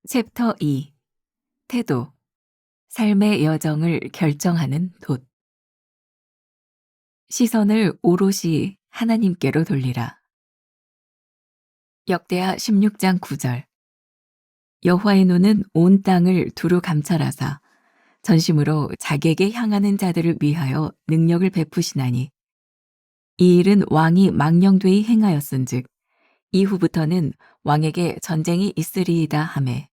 챕터 2 태도 삶의 여정을 결정하는 돛 시선을 오롯이 하나님께로 돌리라. 역대하 16장 9절 여호와의 눈은 온 땅을 두루 감찰하사 전심으로 자기에게 향하는 자들을 위하여 능력을 베푸시나니 이 일은 왕이 망령되이 행하였은즉 이후부터는 왕에게 전쟁이 있으리이다 하매.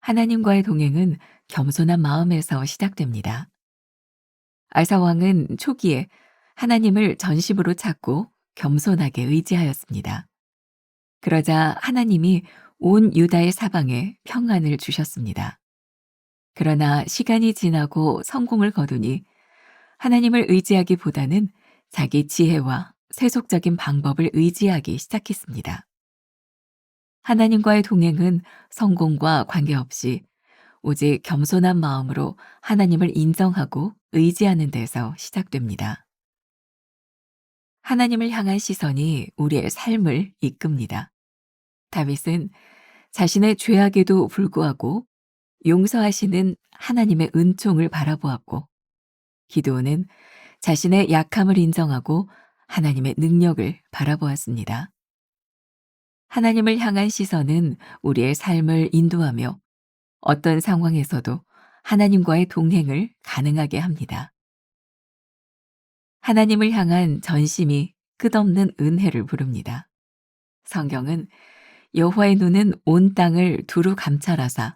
하나님과의 동행은 겸손한 마음에서 시작됩니다. 아사 왕은 초기에 하나님을 전심으로 찾고 겸손하게 의지하였습니다. 그러자 하나님이 온 유다의 사방에 평안을 주셨습니다. 그러나 시간이 지나고 성공을 거두니 하나님을 의지하기보다는 자기 지혜와 세속적인 방법을 의지하기 시작했습니다. 하나님과의 동행은 성공과 관계없이 오직 겸손한 마음으로 하나님을 인정하고 의지하는 데서 시작됩니다. 하나님을 향한 시선이 우리의 삶을 이끕니다. 다윗은 자신의 죄악에도 불구하고 용서하시는 하나님의 은총을 바라보았고, 기드온은 자신의 약함을 인정하고 하나님의 능력을 바라보았습니다. 하나님을 향한 시선은 우리의 삶을 인도하며 어떤 상황에서도 하나님과의 동행을 가능하게 합니다. 하나님을 향한 전심이 끝없는 은혜를 부릅니다. 성경은 여호와의 눈은 온 땅을 두루 감찰하사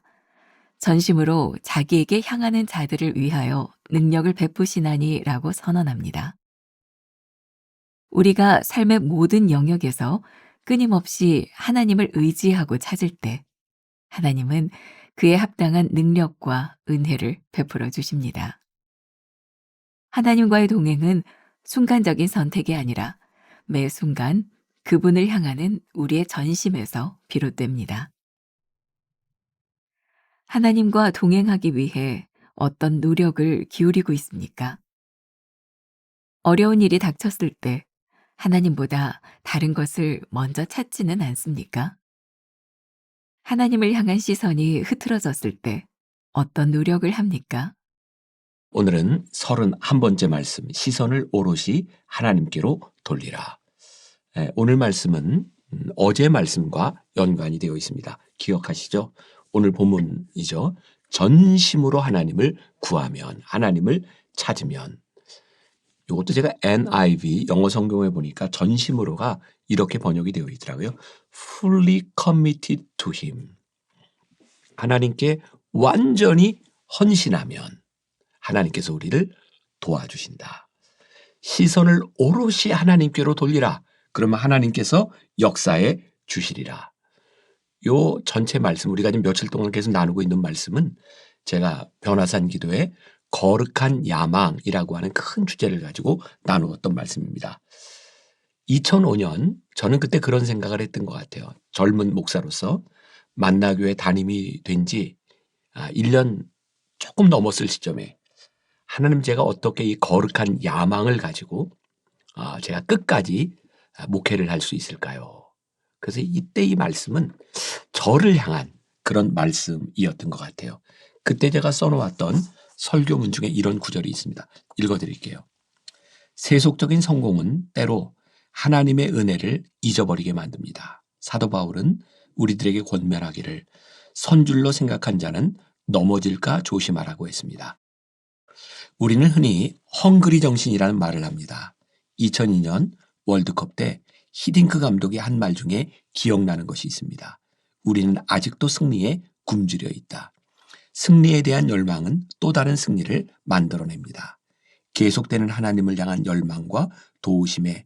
전심으로 자기에게 향하는 자들을 위하여 능력을 베푸시나니라고 선언합니다. 우리가 삶의 모든 영역에서 끊임없이 하나님을 의지하고 찾을 때 하나님은 그에 합당한 능력과 은혜를 베풀어 주십니다. 하나님과의 동행은 순간적인 선택이 아니라 매 순간 그분을 향하는 우리의 전심에서 비롯됩니다. 하나님과 동행하기 위해 어떤 노력을 기울이고 있습니까? 어려운 일이 닥쳤을 때 하나님보다 다른 것을 먼저 찾지는 않습니까? 하나님을 향한 시선이 흐트러졌을 때 어떤 노력을 합니까? 오늘은 31번째 말씀, 시선을 오롯이 하나님께로 돌리라. 오늘 말씀은 어제 말씀과 연관이 되어 있습니다. 기억하시죠? 오늘 본문이죠. 전심으로 하나님을 구하면, 하나님을 찾으면. 이것도 제가 NIV 영어 성경에 보니까 전심으로가 이렇게 번역이 되어 있더라고요. Fully committed to him. 하나님께 완전히 헌신하면 하나님께서 우리를 도와주신다. 시선을 오롯이 하나님께로 돌리라. 그러면 하나님께서 역사해 주시리라. 요 전체 말씀, 우리가 지금 며칠 동안 계속 나누고 있는 말씀은 제가 변화산 기도에 거룩한 야망이라고 하는 큰 주제를 가지고 나누었던 말씀입니다. 2005년 저는 그때 그런 생각을 했던 것 같아요. 젊은 목사로서 만나교회 담임이 된 지 1년 조금 넘었을 시점에 하나님, 제가 어떻게 이 거룩한 야망을 가지고 제가 끝까지 목회를 할 수 있을까요? 그래서 이때 이 말씀은 저를 향한 그런 말씀이었던 것 같아요. 그때 제가 써놓았던 설교문 중에 이런 구절이 있습니다. 읽어드릴게요. 세속적인 성공은 때로 하나님의 은혜를 잊어버리게 만듭니다. 사도 바울은 우리들에게 권면하기를 선줄로 생각한 자는 넘어질까 조심하라고 했습니다. 우리는 흔히 헝그리 정신이라는 말을 합니다. 2002년 월드컵 때 히딩크 감독이 한 말 중에 기억나는 것이 있습니다. 우리는 아직도 승리에 굶주려 있다. 승리에 대한 열망은 또 다른 승리를 만들어냅니다. 계속되는 하나님을 향한 열망과 도우심에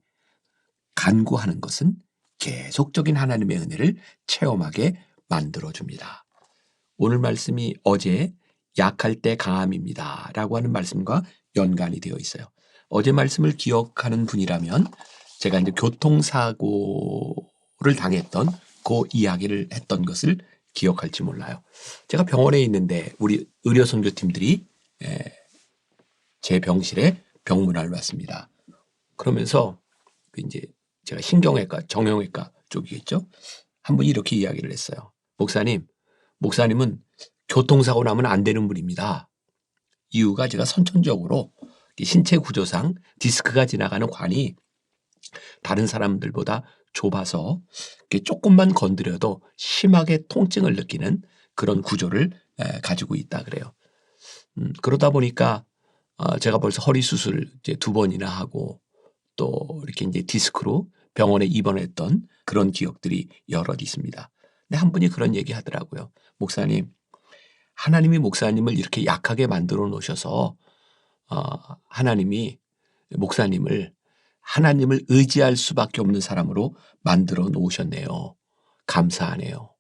간구하는 것은 계속적인 하나님의 은혜를 체험하게 만들어줍니다. 오늘 말씀이 어제 약할 때 강함입니다 라고 하는 말씀과 연관이 되어 있어요. 어제 말씀을 기억하는 분이라면 제가 이제 교통사고를 당했던 그 이야기를 했던 것을 기억할지 몰라요. 제가 병원에 있는데 우리 의료선교팀들이 제 병실에 병문안을 왔습니다. 그러면서 이제 제가 신경외과, 정형외과 쪽이겠죠. 한 분이 이렇게 이야기를 했어요. 목사님은 교통사고 나면 안 되는 분입니다. 이유가 제가 선천적으로 신체 구조상 디스크가 지나가는 관이 다른 사람들보다 좁아서 조금만 건드려도 심하게 통증을 느끼는 그런 구조를 가지고 있다 그래요. 그러다 보니까 제가 벌써 허리 수술 이제 2번이나 하고 또 이렇게 이제 디스크로 병원에 입원했던 그런 기억들이 여럿 있습니다. 근데 한 분이 그런 얘기 하더라고요. 목사님, 하나님이 목사님을 이렇게 약하게 만들어 놓으셔서 하나님이 목사님을 하나님을 의지할 수밖에 없는 사람으로 만들어 놓으셨네요. 감사하네요.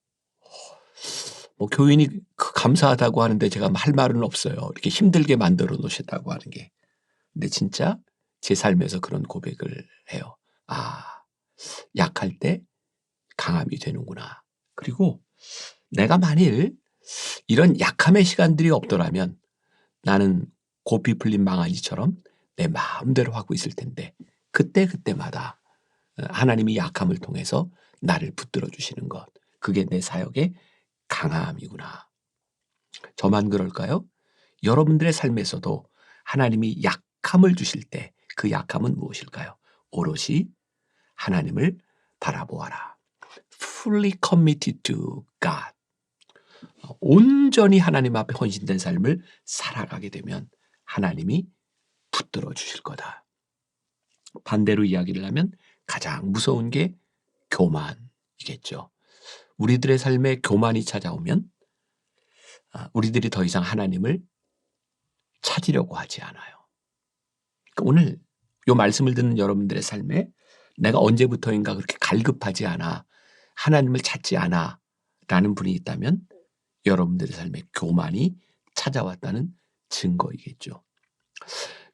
뭐 교인이 감사하다고 하는데 제가 할 말은 없어요. 이렇게 힘들게 만들어 놓으셨다고 하는 게. 근데 진짜 제 삶에서 그런 고백을 해요. 약할 때 강함이 되는구나. 그리고 내가 만일 이런 약함의 시간들이 없더라면 나는 고삐 풀린 망아지처럼 내 마음대로 하고 있을 텐데 그때마다 하나님이 약함을 통해서 나를 붙들어 주시는 것. 그게 내 사역의 강함이구나. 저만 그럴까요? 여러분들의 삶에서도 하나님이 약함을 주실 때 그 약함은 무엇일까요? 오롯이 하나님을 바라보아라. Fully committed to God. 온전히 하나님 앞에 헌신된 삶을 살아가게 되면 하나님이 붙들어 주실 거다. 반대로 이야기를 하면 가장 무서운 게 교만이겠죠. 우리들의 삶에 교만이 찾아오면 우리들이 더 이상 하나님을 찾으려고 하지 않아요. 그러니까 오늘 이 말씀을 듣는 여러분들의 삶에 내가 언제부터인가 그렇게 갈급하지 않아, 하나님을 찾지 않아 라는 분이 있다면 여러분들의 삶에 교만이 찾아왔다는 증거이겠죠.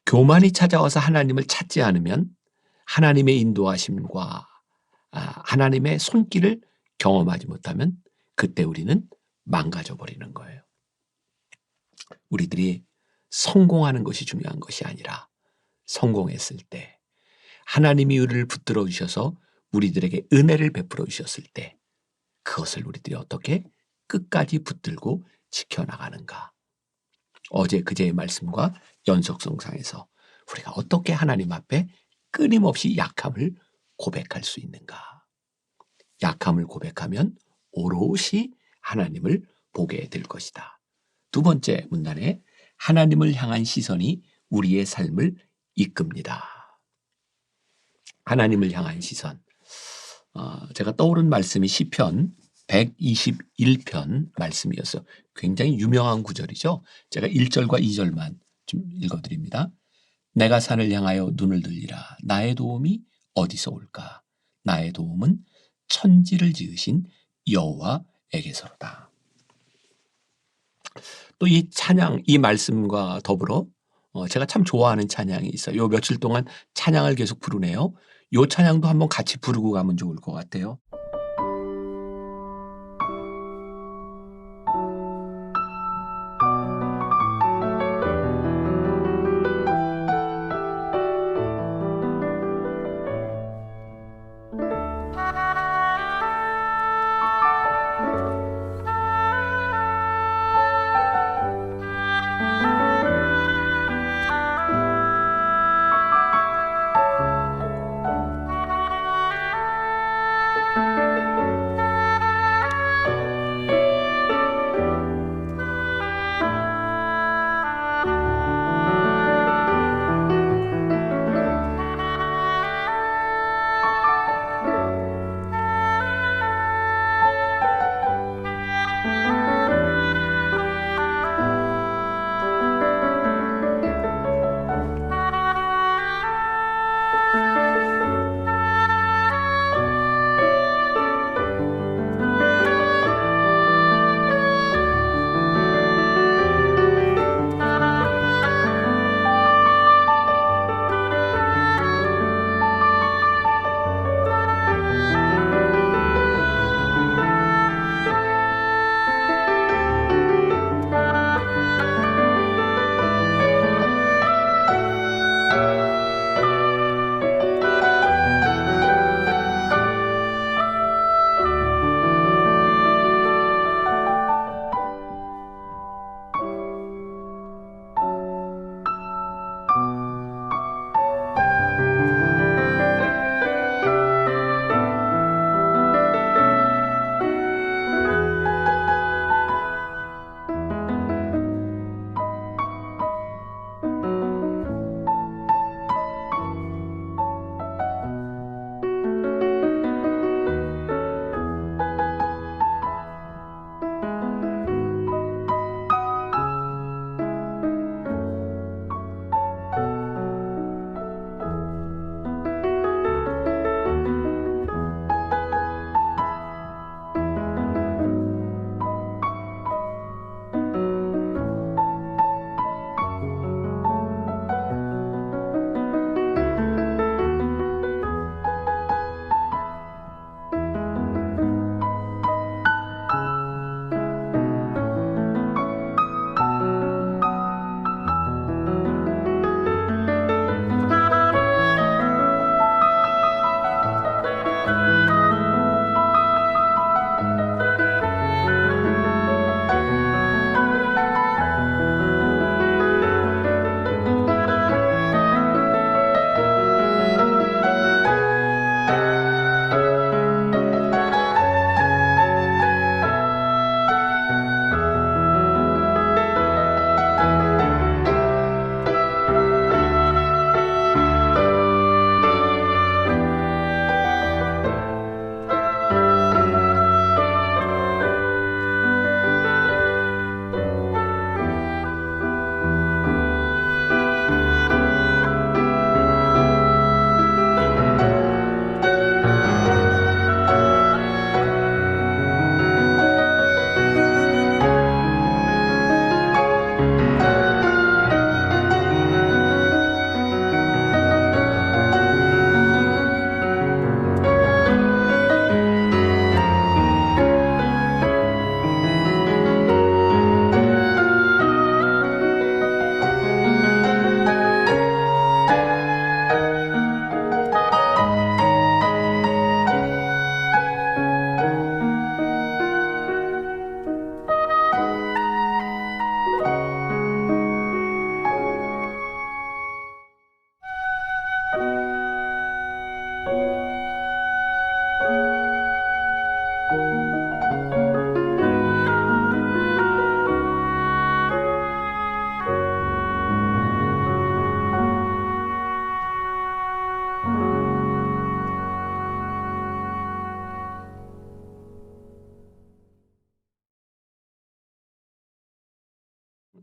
교만이 찾아와서 하나님을 찾지 않으면 하나님의 인도하심과 하나님의 손길을 경험하지 못하면 그때 우리는 망가져 버리는 거예요. 우리들이 성공하는 것이 중요한 것이 아니라 성공했을 때 하나님이 우리를 붙들어 주셔서 우리들에게 은혜를 베풀어 주셨을 때 그것을 우리들이 어떻게 끝까지 붙들고 지켜나가는가. 어제 그제의 말씀과 연속성상에서 우리가 어떻게 하나님 앞에 끊임없이 약함을 고백할 수 있는가. 약함을 고백하면 오롯이 하나님을 보게 될 것이다. 두 번째 문단에 하나님을 향한 시선이 우리의 삶을 이끕니다. 하나님을 향한 시선. 제가 떠오른 말씀이 시편 121편 말씀이었어요. 굉장히 유명한 구절이죠. 제가 1절과 2절만 좀 읽어드립니다. 내가 산을 향하여 눈을 들리라. 나의 도움이 어디서 올까? 나의 도움은 천지를 지으신 여호와에게서로다. 또 이 찬양, 이 말씀과 더불어 제가 참 좋아하는 찬양이 있어요. 요 며칠 동안 찬양을 계속 부르네요. 요 찬양도 한번 같이 부르고 가면 좋을 것 같아요.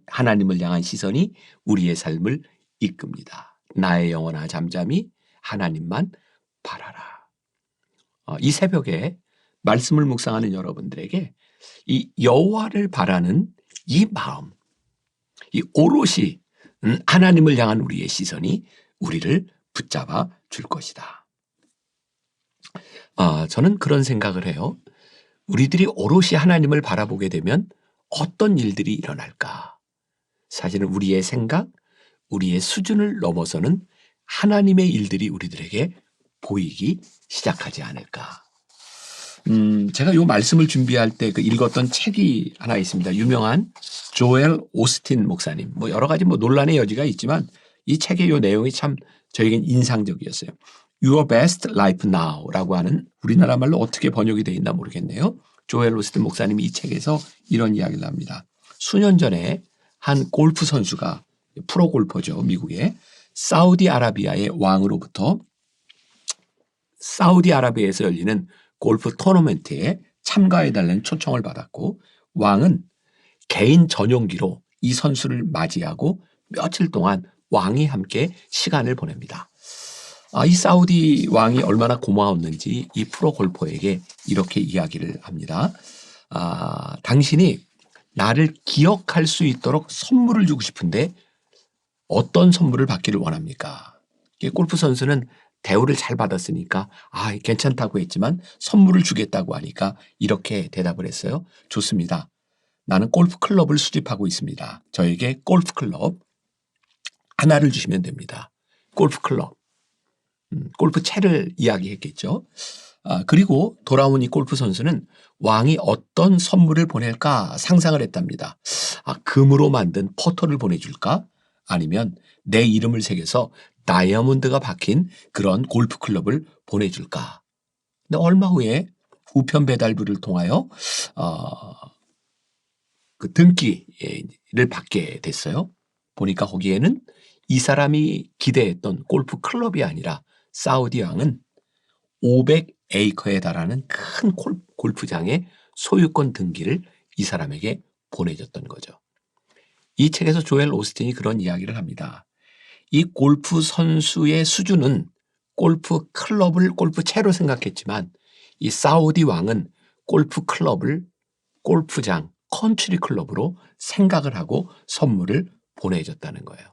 하나님을 향한 시선이 우리의 삶을 이끕니다. 나의 영혼아 잠잠히 하나님만 바라라. 이 새벽에 말씀을 묵상하는 여러분들에게 이 여호와를 바라는 이 마음, 이 오롯이 하나님을 향한 우리의 시선이 우리를 붙잡아 줄 것이다. 저는 그런 생각을 해요. 우리들이 오롯이 하나님을 바라보게 되면 어떤 일들이 일어날까? 사실은 우리의 생각, 우리의 수준을 넘어서는 하나님의 일들이 우리들에게 보이기 시작하지 않을까? 제가 이 말씀을 준비할 때 읽었던 책이 하나 있습니다. 유명한 조엘 오스틴 목사님. 여러 가지 논란의 여지가 있지만 이 책의 이 내용이 참 저에겐 인상적이었어요. Your Best Life Now라고 하는 우리나라 말로 어떻게 번역이 되어 있나 모르겠네요. 조엘 오스틴 목사님이 이 책에서 이런 이야기를 합니다. 수년 전에 한 골프 선수가 프로 골퍼죠. 미국의 사우디아라비아의 왕으로부터 사우디아라비아에서 열리는 골프 토너먼트에 참가해달라는 초청을 받았고 왕은 개인 전용기로 이 선수를 맞이하고 며칠 동안 왕이 함께 시간을 보냅니다. 이 사우디 왕이 얼마나 고마웠는지 이 프로 골퍼에게 이렇게 이야기를 합니다. 당신이 나를 기억할 수 있도록 선물을 주고 싶은데 어떤 선물을 받기를 원합니까? 골프 선수는 대우를 잘 받았으니까 괜찮다고 했지만 선물을 주겠다고 하니까 이렇게 대답을 했어요. 좋습니다. 나는 골프 클럽을 수집하고 있습니다. 저에게 골프 클럽 하나를 주시면 됩니다. 골프 클럽. 골프 채를 이야기했겠죠. 그리고 돌아온 이 골프 선수는 왕이 어떤 선물을 보낼까 상상을 했답니다. 금으로 만든 퍼터를 보내줄까? 아니면 내 이름을 새겨서 다이아몬드가 박힌 그런 골프 클럽을 보내줄까? 근데 얼마 후에 우편 배달부를 통하여 그 등기를 받게 됐어요. 보니까 거기에는 이 사람이 기대했던 골프 클럽이 아니라 사우디 왕은 500에이커에 달하는 큰 골프장의 소유권 등기를 이 사람에게 보내줬던 거죠. 이 책에서 조엘 오스틴이 그런 이야기를 합니다. 이 골프 선수의 수준은 골프 클럽을 골프채로 생각했지만 이 사우디 왕은 골프 클럽을 골프장, 컨트리 클럽으로 생각을 하고 선물을 보내줬다는 거예요.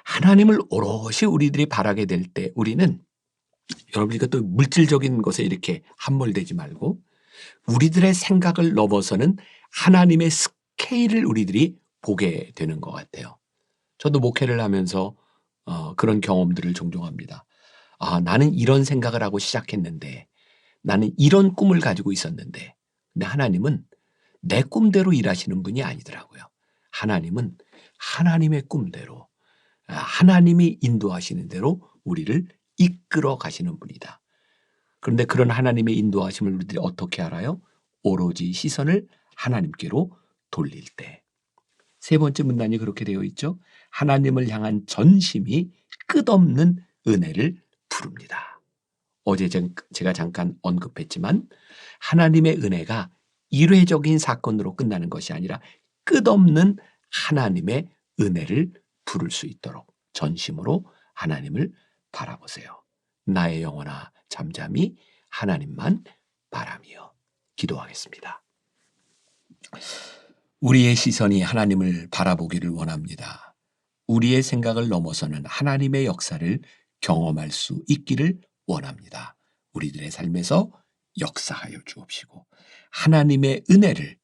하나님을 오롯이 우리들이 바라게 될 때 우리는 여러분 이것도 물질적인 것에 이렇게 함몰되지 말고 우리들의 생각을 넘어서는 하나님의 스케일을 우리들이 보게 되는 것 같아요. 저도 목회를 하면서 그런 경험들을 종종 합니다. 나는 이런 생각을 하고 시작했는데 나는 이런 꿈을 가지고 있었는데 근데 하나님은 내 꿈대로 일하시는 분이 아니더라고요. 하나님은 하나님의 꿈대로 하나님이 인도하시는 대로 우리를 이끌어 가시는 분이다. 그런데 그런 하나님의 인도하심을 우리들이 어떻게 알아요? 오로지 시선을 하나님께로 돌릴 때. 세 번째 문단이 그렇게 되어 있죠. 하나님을 향한 전심이 끝없는 은혜를 부릅니다. 어제 제가 잠깐 언급했지만 하나님의 은혜가 일회적인 사건으로 끝나는 것이 아니라 끝없는 하나님의 은혜를 부를 수 있도록 전심으로 하나님을 바라보세요. 나의 영혼아 잠잠히 하나님만 바라며 기도하겠습니다. 우리의 시선이 하나님을 바라보기를 원합니다. 우리의 생각을 넘어서는 하나님의 역사를 경험할 수 있기를 원합니다. 우리들의 삶에서 역사하여 주옵시고 하나님의 은혜를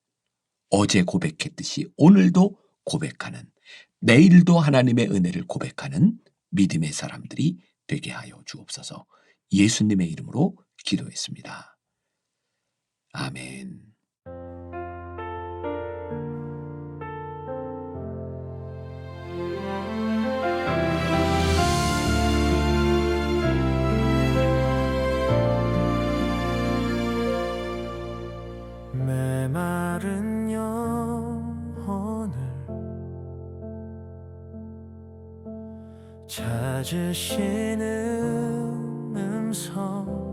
어제 고백했듯이 오늘도 고백하는 내일도 하나님의 은혜를 고백하는 믿음의 사람들이 되게 하여 주옵소서. 예수님의 이름으로 기도했습니다. 아멘. 메마른 영혼을 찾으시는 음성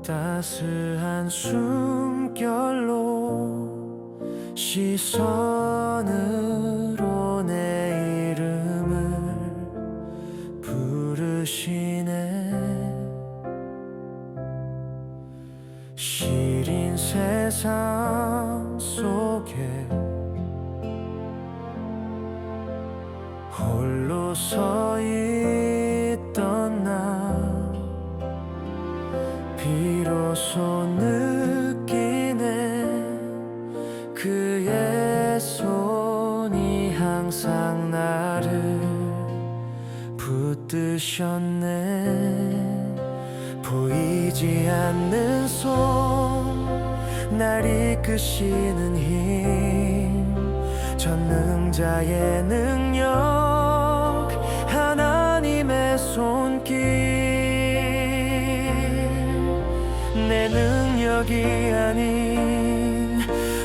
따스한 숨결로 시선으로 내 이름을 부르시네. 시린 세상 속에 홀로 서 있던 나 비로소 느끼네. 그의 손이 항상 나를 붙드셨네. 보이지 않는 손, 날 이끄시는 힘, 전능자의 능력, 하나님의 손길. 내 능력이 아닌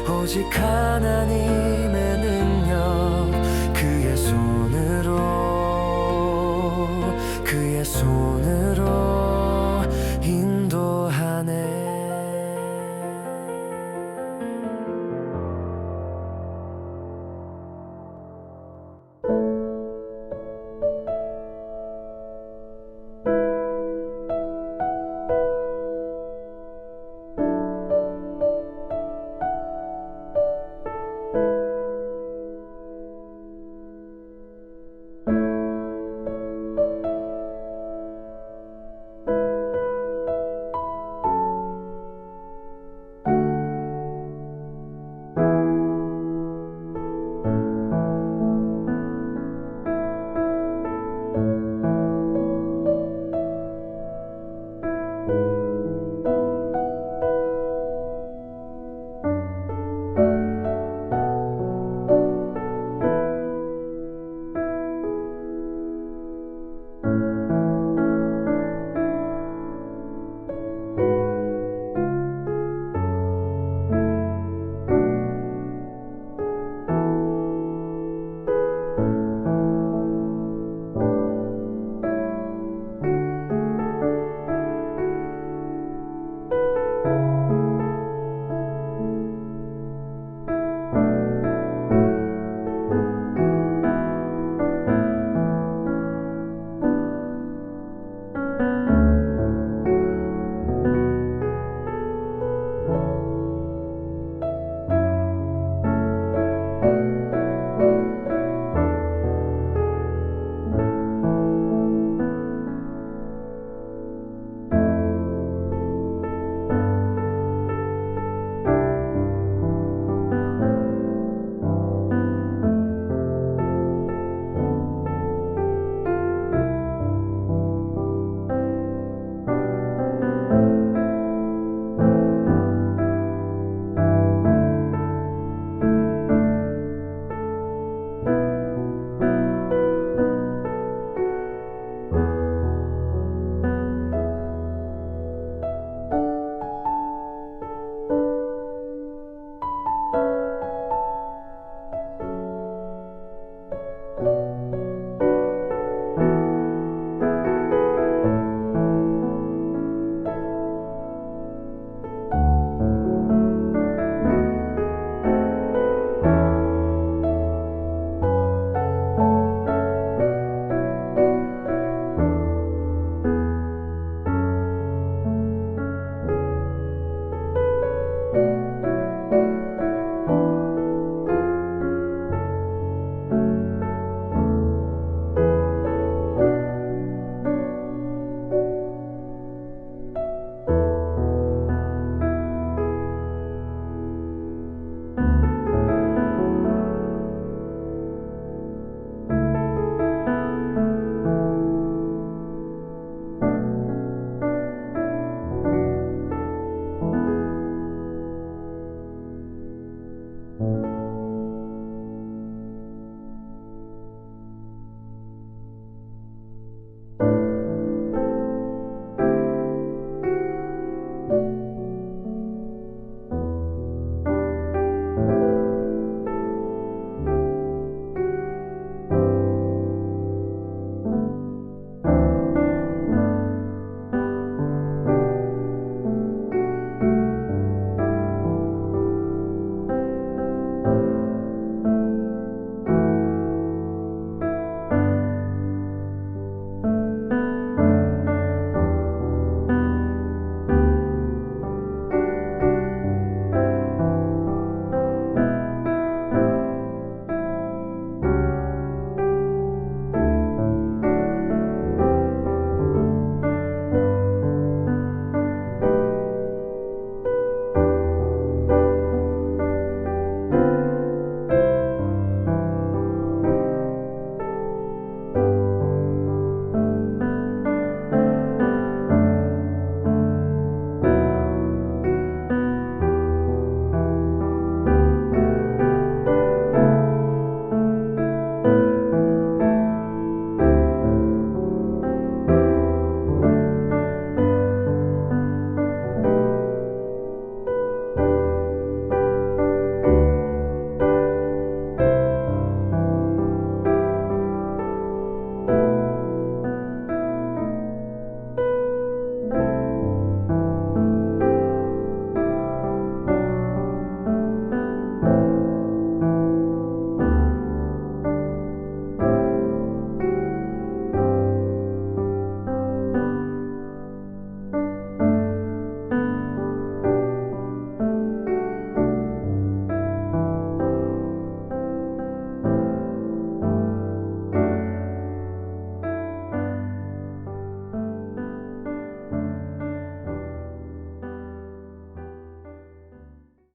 오직 하나님의 능력,